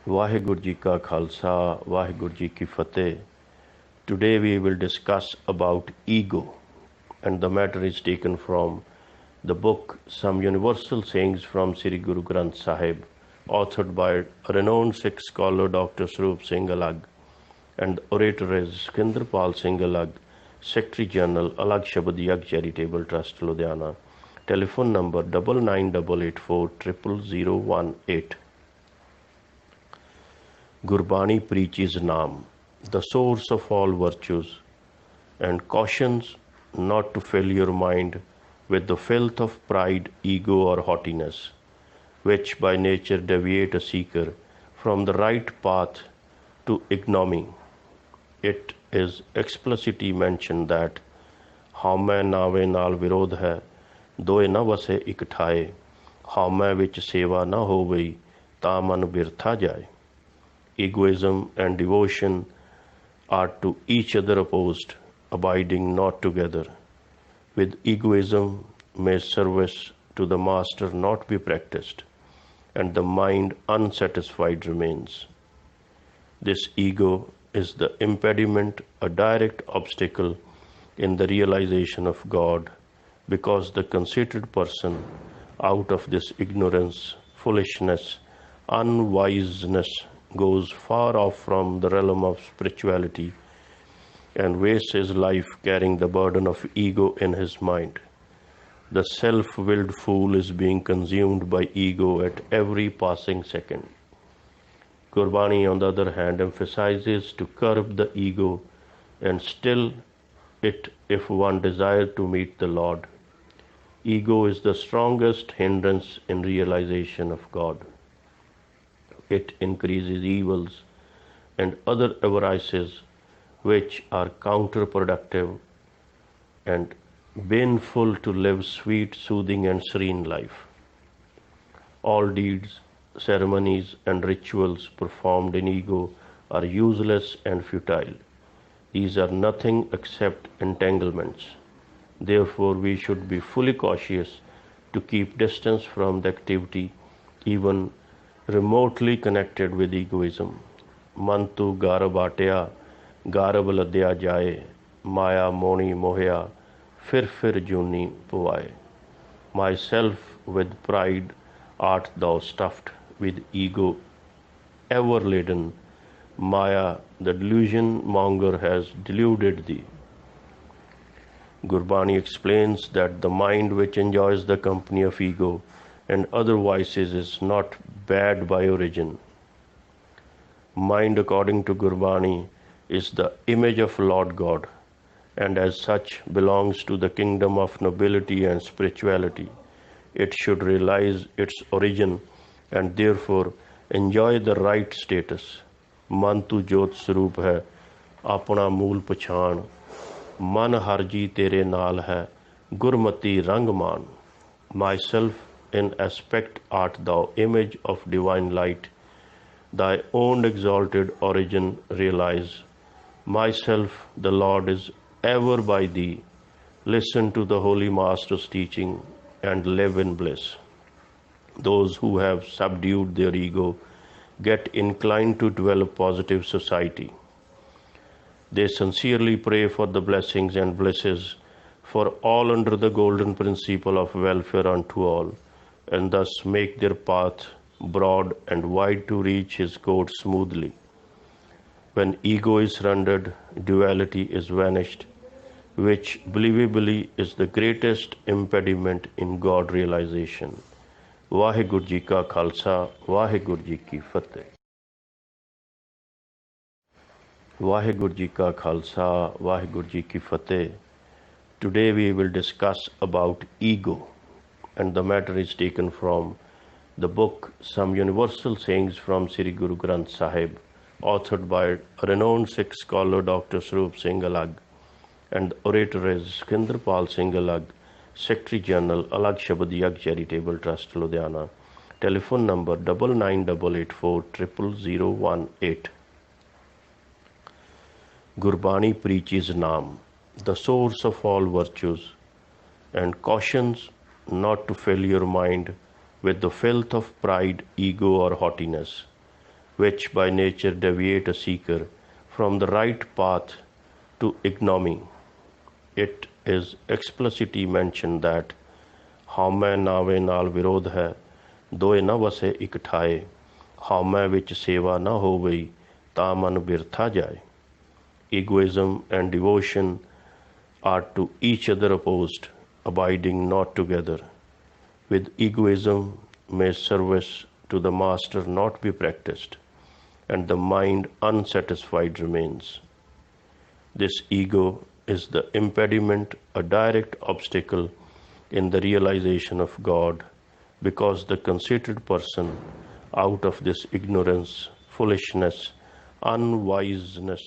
ਵਾਹਿਗੁਰੂ ਜੀ ਕਾ ਖਾਲਸਾ ਵਾਹਿਗੁਰੂ ਜੀ ਕੀ ਫਤਿਹ. Today we will discuss about ego, and the matter is taken from the book Some Universal Sayings from Sri Guru Granth Sahib, authored by renowned Sikh scholar Dr. Swarup Singh Alag, and the orator is Skinderpal Singh Alag, Secretary General Alag Shabad Yag Charitable Trust, Ludhiana. Telephone number 9988400018. Gurbani preaches Naam, the source of all virtues, and cautions not to fill your mind with the filth of pride, ego, or haughtiness, which by nature deviate a seeker from the right path to ignominy. It is explicitly mentioned that ਹਉਮੈ ਨਾਵੇ ਨਾਲ ਵਿਰੋਧ ਹੈ, ਦੋਏ ਨ ਵਸੇ ਇਕ ਠਾਏ, ਹਉਮੈ ਵਿੱਚ ਸੇਵਾ ਨ ਹੋਵਈ, ਤਾਂ ਮਨ ਬਿਰਥਾ ਜਾਏ. Egoism and devotion are to each other opposed, abiding not together. With egoism may service to the master not be practiced, and the mind unsatisfied remains. This ego is the impediment, a direct obstacle in the realization of God, because the conceited person, out of this ignorance, foolishness, unwiseness, goes far off from the realm of spirituality and wastes his life carrying the burden of ego in his mind. The self-willed fool is being consumed by ego at every passing second. Gurbani, on the other hand, emphasizes to curb the ego and still it if one desires to meet the Lord. Ego is the strongest hindrance in realization of God. It increases evils and other avarices which are counterproductive and baneful to live sweet, soothing, and serene life. All deeds, ceremonies, and rituals performed in ego are useless and futile. These are nothing except entanglements. Therefore, we should be fully cautious to keep distance from the activity even remotely connected with egoism. Mantu garabatia garab ladya jaye, maya moni mohya, fir juni puvaye. Myself with pride art thou stuffed, with ego ever laden. Maya, the delusion monger, has deluded thee. Gurbani explains that the mind which enjoys the company of ego and other vices is not bad by origin. Mind, according to Gurbani, is the image of Lord God, and as such belongs to the kingdom of nobility and spirituality. It should realize its origin and therefore enjoy the right status. मन तू जोत स्वरूप है, अपना मूल पछाण, मन हर जी तेरे नाल है, गुरमति रंग मान. Myself in aspect art thou image of divine light, thy own exalted origin realize. Myself, the Lord, is ever by thee. Listen to the Holy Master's teaching and live in bliss. Those who have subdued their ego get inclined to develop positive society. They sincerely pray for the blessings and blisses for all under the golden principle of welfare unto all, and thus make their path broad and wide to reach his court smoothly. When ego is surrendered, duality is vanished, which believably is the greatest impediment in God realization. Vaheguru Ji Ka Khalsa, Vaheguru Ji Ki Fateh. Vaheguru Ji Ka Khalsa, Vaheguru Ji Ki Fateh. Today we will discuss about ego, and the matter is taken from the book Some Universal Sayings from Sri Guru Granth Sahib, authored by renowned Sikh scholar Dr. Swarup Singh Alag, and the orator is Skinderpal Singh Alag, Secretary General Alag Shabad Yag Charitable Trust, Ludhiana. Telephone number 9988400018. Gurbani preaches Naam, the source of all virtues, and cautions not to fill your mind with the filth of pride, ego, or haughtiness, which by nature deviate a seeker from the right path to ignominy. It is explicitly mentioned that ਹਉਮੈ ਨਾਵੇ ਨਾਲ ਵਿਰੋਧ ਹੈ, ਦੋਏ ਨ ਵਸੇ ਇਕ ਠਾਏ, ਹਉਮੈ ਵਿੱਚ ਸੇਵਾ न हो गई, ता मन बिरथा जाए. Egoism and devotion are to each other opposed, abiding not together. With egoism may service to the master not be practiced, and the mind unsatisfied remains. This ego is the impediment, a direct obstacle in the realization of God, because the conceited person, out of this ignorance, foolishness, unwiseness,